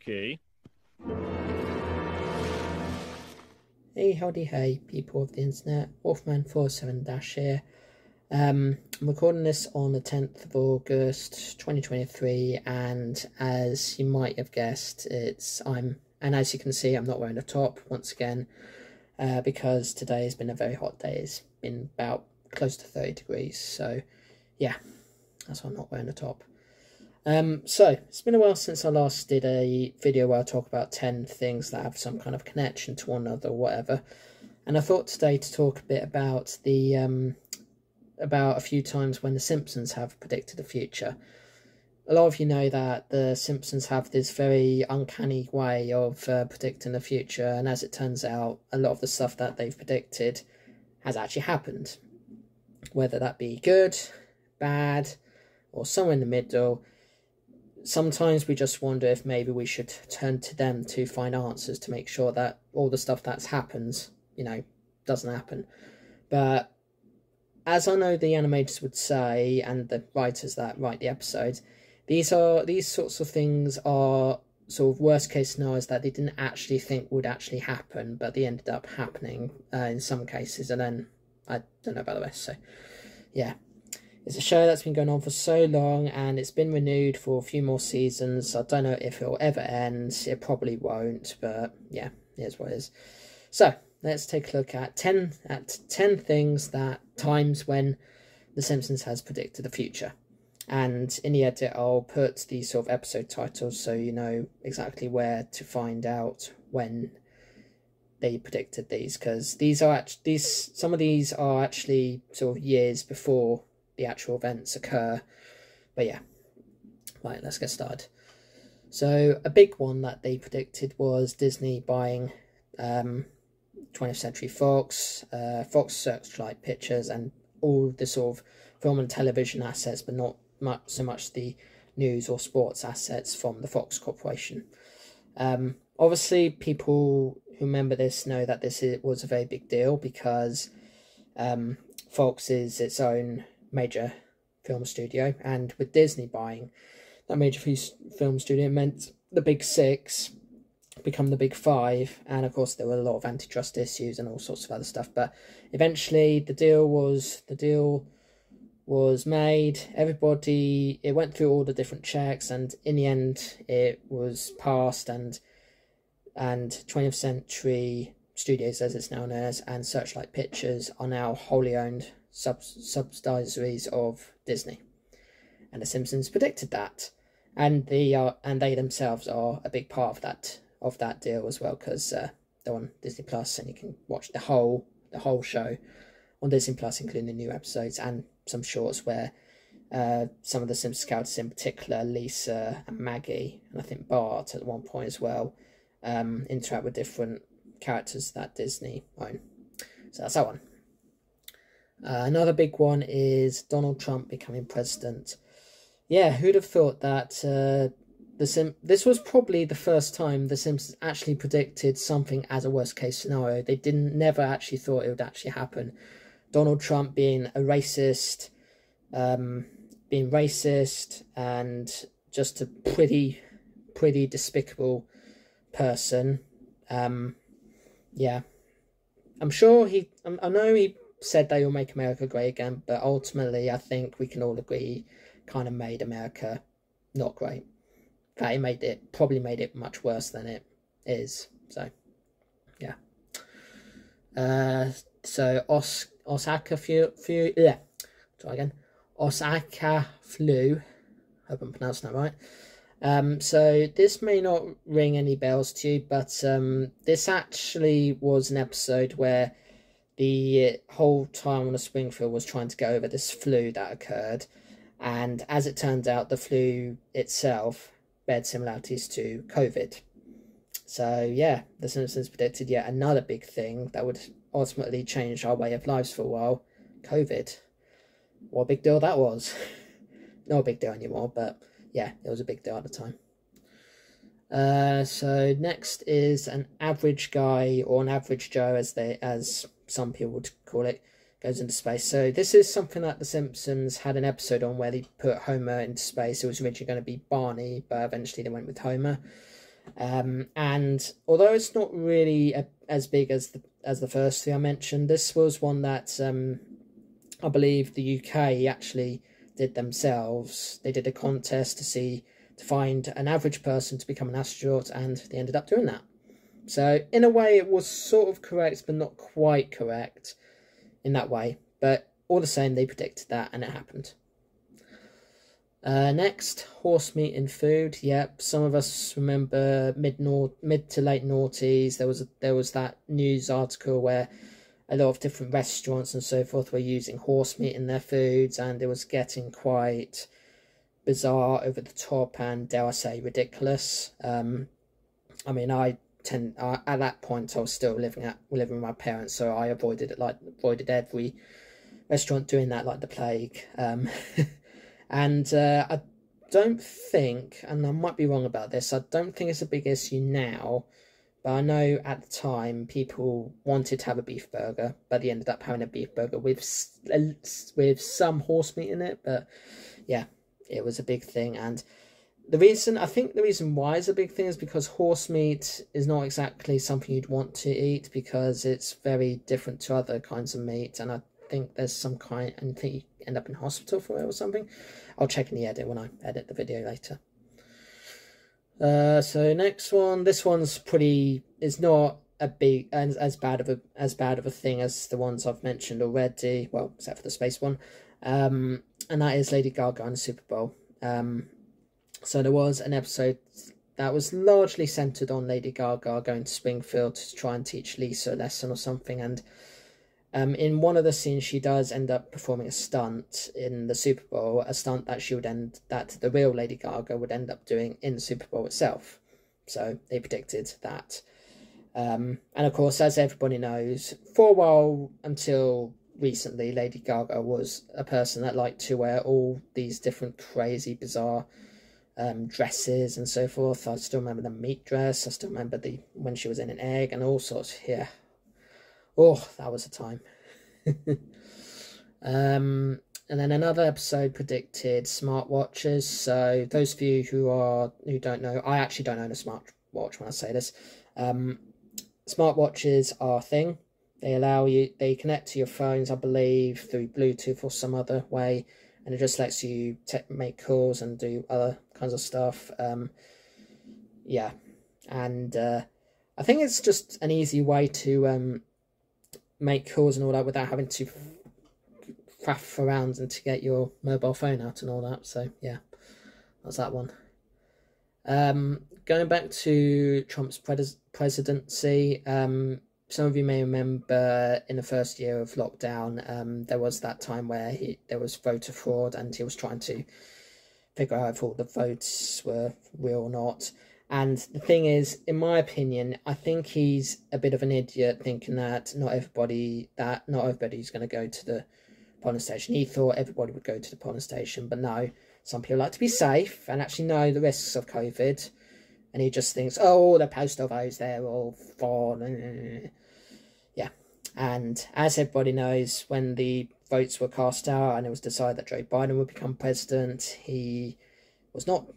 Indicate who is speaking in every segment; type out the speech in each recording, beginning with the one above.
Speaker 1: Okay.
Speaker 2: Hey, howdy, hey, people of the internet. Wolfman47 here. I'm recording this on the 10th of August 2023, and as you might have guessed, and as you can see, I'm not wearing a top once again, because today has been a very hot day. It's been about close to 30 degrees, so yeah, that's why I'm not wearing a top. So it's been a while since I last did a video where I talk about 10 things that have some kind of connection to one another or whatever. And I thought today to talk a bit about about a few times when the Simpsons have predicted the future. A lot of you know that the Simpsons have this very uncanny way of predicting the future, and as it turns out, a lot of the stuff that they've predicted has actually happened. Whether that be good, bad, or somewhere in the middle. Sometimes we just wonder if maybe we should turn to them to find answers to make sure that all the stuff that's happens, doesn't happen. But as I know the animators would say, and the writers that write the episodes, these sorts of things are sort of worst case scenarios that they didn't actually think would actually happen, but they ended up happening in some cases, and then I don't know about the rest. So yeah. It's a show that's been going on for so long, and it's been renewed for a few more seasons. I don't know if it'll ever end. It probably won't, but yeah, here's what it is. So let's take a look at 10 times when The Simpsons has predicted the future. And in the edit, I'll put the sort of episode titles so you know exactly where to find out when they predicted these, because some of these are actually sort of years before the actual events occur. But yeah, right, let's get started. So a big one that they predicted was Disney buying 20th Century Fox, Fox Searchlight Pictures, and all the sort of film and television assets, but not so much the news or sports assets from the Fox Corporation. Obviously, people who remember this know that was a very big deal, because Fox is its own major film studio, and with Disney buying that major film studio meant the big six become the big five, and of course there were a lot of antitrust issues and all sorts of other stuff, but eventually the deal was made. It went through all the different checks, and in the end it was passed, and 20th Century Studios, as it's now known as, and Searchlight Pictures are now wholly owned subsidiaries of Disney, and The Simpsons predicted that, and they themselves are a big part of that deal as well, because they're on Disney Plus, and you can watch the whole show on Disney Plus, including the new episodes and some shorts where some of the Simpsons characters, in particular Lisa and Maggie, and I think Bart at one point as well, interact with different characters that Disney own. So that's that one. Another big one is Donald Trump becoming president. Yeah, who'd have thought that this was probably the first time The Simpsons actually predicted something as a worst case scenario. They never actually thought it would actually happen. Donald Trump being a racist, and just a pretty despicable person. Yeah, I'm sure I know he said they will make America great again, but ultimately I think we can all agree kind of made America not great. In fact, it probably made it much worse than it is. So yeah. So Osaka flu. Hope I'm pronouncing that right. So this may not ring any bells to you, but this actually was an episode where the whole town of Springfield was trying to get over this flu that occurred, and as it turned out, the flu itself bears similarities to COVID. So yeah, The Simpsons predicted yet another big thing that would ultimately change our way of lives for a while: COVID. What a big deal that was. Not a big deal anymore, but yeah, it was a big deal at the time. So next is an average guy, or an average Joe, as some people would call it, goes into space. So this is something that The Simpsons had an episode on where they put Homer into space. It was originally going to be Barney, but eventually they went with Homer. And although it's not really as big as the first three I mentioned, this was one that I believe the UK actually did themselves. They did a contest to find an average person to become an astronaut, and they ended up doing that. So in a way it was sort of correct, but not quite correct in that way. But all the same, they predicted that, and it happened. Next, horse meat in food. Yep, some of us remember mid to late noughties. There was that news article where a lot of different restaurants and so forth were using horse meat in their foods, and it was getting quite bizarre, over the top, and dare I say ridiculous. I mean, at that point I was still living with my parents, so I avoided every restaurant doing that like the plague. And I don't think, and I might be wrong about this, I don't think it's a big issue now, but I know at the time people wanted to have a beef burger, but they ended up having a beef burger with some horse meat in it. But yeah, it was a big thing. And I think the reason why it's a big thing is because horse meat is not exactly something you'd want to eat, because it's very different to other kinds of meat, and I think there's some kind, and I think you end up in hospital for it or something. I'll check in the edit when I edit the video later. So next one, this one's it's not a big as bad of a thing as the ones I've mentioned already, well, except for the space one, and that is Lady Gaga and the Super Bowl. So there was an episode that was largely centered on Lady Gaga going to Springfield to try and teach Lisa a lesson or something, and in one of the scenes, she does end up performing a stunt in the Super Bowl, a stunt that that the real Lady Gaga would end up doing in the Super Bowl itself. So they predicted that. And of course, as everybody knows, for a while until recently, Lady Gaga was a person that liked to wear all these different crazy, bizarre dresses and so forth. I still remember the meat dress. I still remember when she was in an egg and all sorts. Yeah. Oh, that was a time. And then another episode predicted smartwatches. So those of you who don't know, I actually don't own a smartwatch when I say this. Smartwatches are a thing. They connect to your phones, I believe, through Bluetooth or some other way, and it just lets you make calls and do other kinds of stuff. Yeah, and I think it's just an easy way to make calls and all that without having to faff around and to get your mobile phone out and all that. So yeah, that's that one. Going back to Trump's presidency, some of you may remember in the first year of lockdown, there was that time where there was voter fraud, and he was trying to figure out if all the votes were real or not. And the thing is, in my opinion, I think he's a bit of an idiot, thinking that not everybody's going to go to the polling station. He thought everybody would go to the polling station, but no, some people like to be safe and actually know the risks of COVID. And he just thinks, oh, the postal votes, they're all fine. Yeah. And as everybody knows, when the votes were cast out and it was decided that Joe Biden would become president, he was not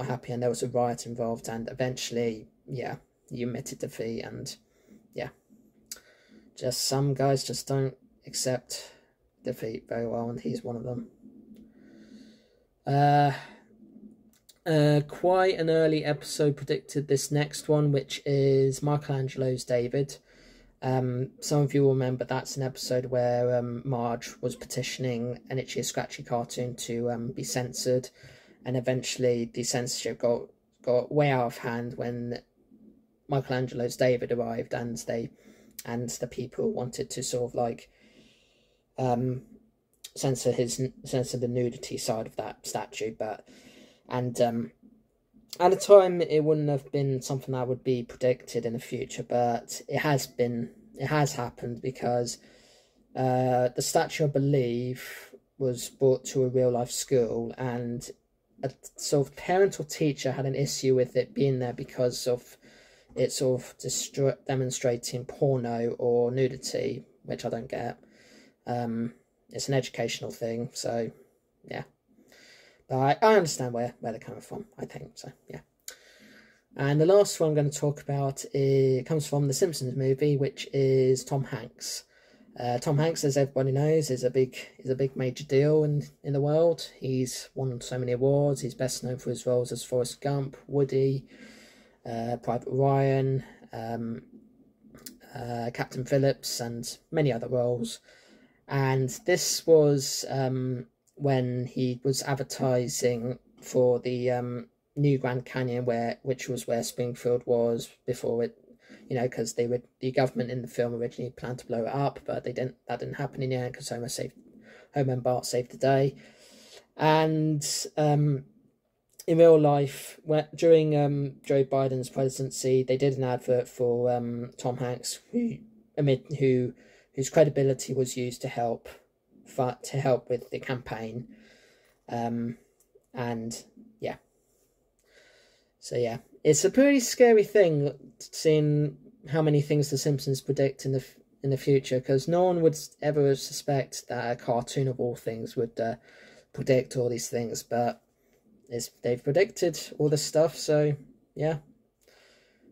Speaker 2: happy, and there was a riot involved, and eventually, yeah, he admitted defeat. And yeah, just some guys just don't accept defeat very well, and he's one of them. Quite an early episode predicted this next one, which is Michelangelo's David. Some of you will remember that's an episode where Marge was petitioning an Itchy Scratchy cartoon to be censored, and eventually the censorship got way out of hand when Michelangelo's David arrived, and the people wanted to sort of like censor the nudity side of that statue. At the time, it wouldn't have been something that would be predicted in the future, but it has happened, because the statue, I believe, was brought to a real life school, and a sort of parent or teacher had an issue with it being there because of it sort of demonstrating porno or nudity, which I don't get. It's an educational thing, so yeah. But I understand where they're coming from, I think, so yeah. And the last one I'm going to talk about comes from the Simpsons movie, which is Tom Hanks. Tom Hanks, as everybody knows, is a big major deal in the world. He's won so many awards. He's best known for his roles as Forrest Gump, Woody, Private Ryan, Captain Phillips, and many other roles. And this was when he was advertising for the new Grand Canyon, which was where Springfield was before it, you know, because the government in the film originally planned to blow it up, but that didn't happen in the end because Homer and Bart saved the day. And in real life, during Joe Biden's presidency, they did an advert for Tom Hanks, whose credibility was used to help with the campaign, and yeah. So yeah, it's a pretty scary thing seeing how many things the Simpsons predict in the future, because no one would ever suspect that a cartoon of all things would predict all these things, but they've predicted all this stuff. So yeah,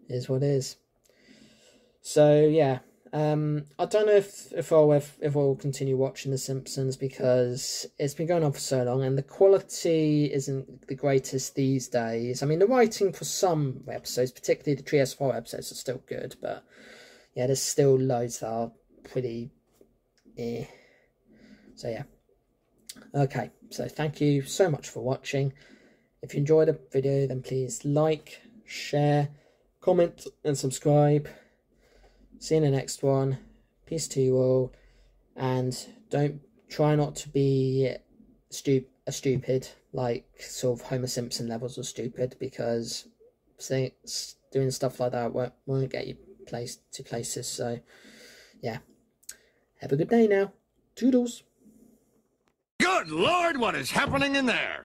Speaker 2: it is what it is. So yeah. I don't know if I'll continue watching The Simpsons, because it's been going on for so long and the quality isn't the greatest these days. I mean, the writing for some episodes, particularly the Trieste 4 episodes, are still good, but yeah, there's still loads that are pretty So yeah. Okay, so thank you so much for watching. If you enjoyed the video, then please like, share, comment and subscribe. See you in the next one. Peace to you all, and try not to be stupid, like sort of Homer Simpson levels of stupid, because doing stuff like that won't get you places. So yeah, have a good day now. Toodles.
Speaker 1: Good Lord, what is happening in there?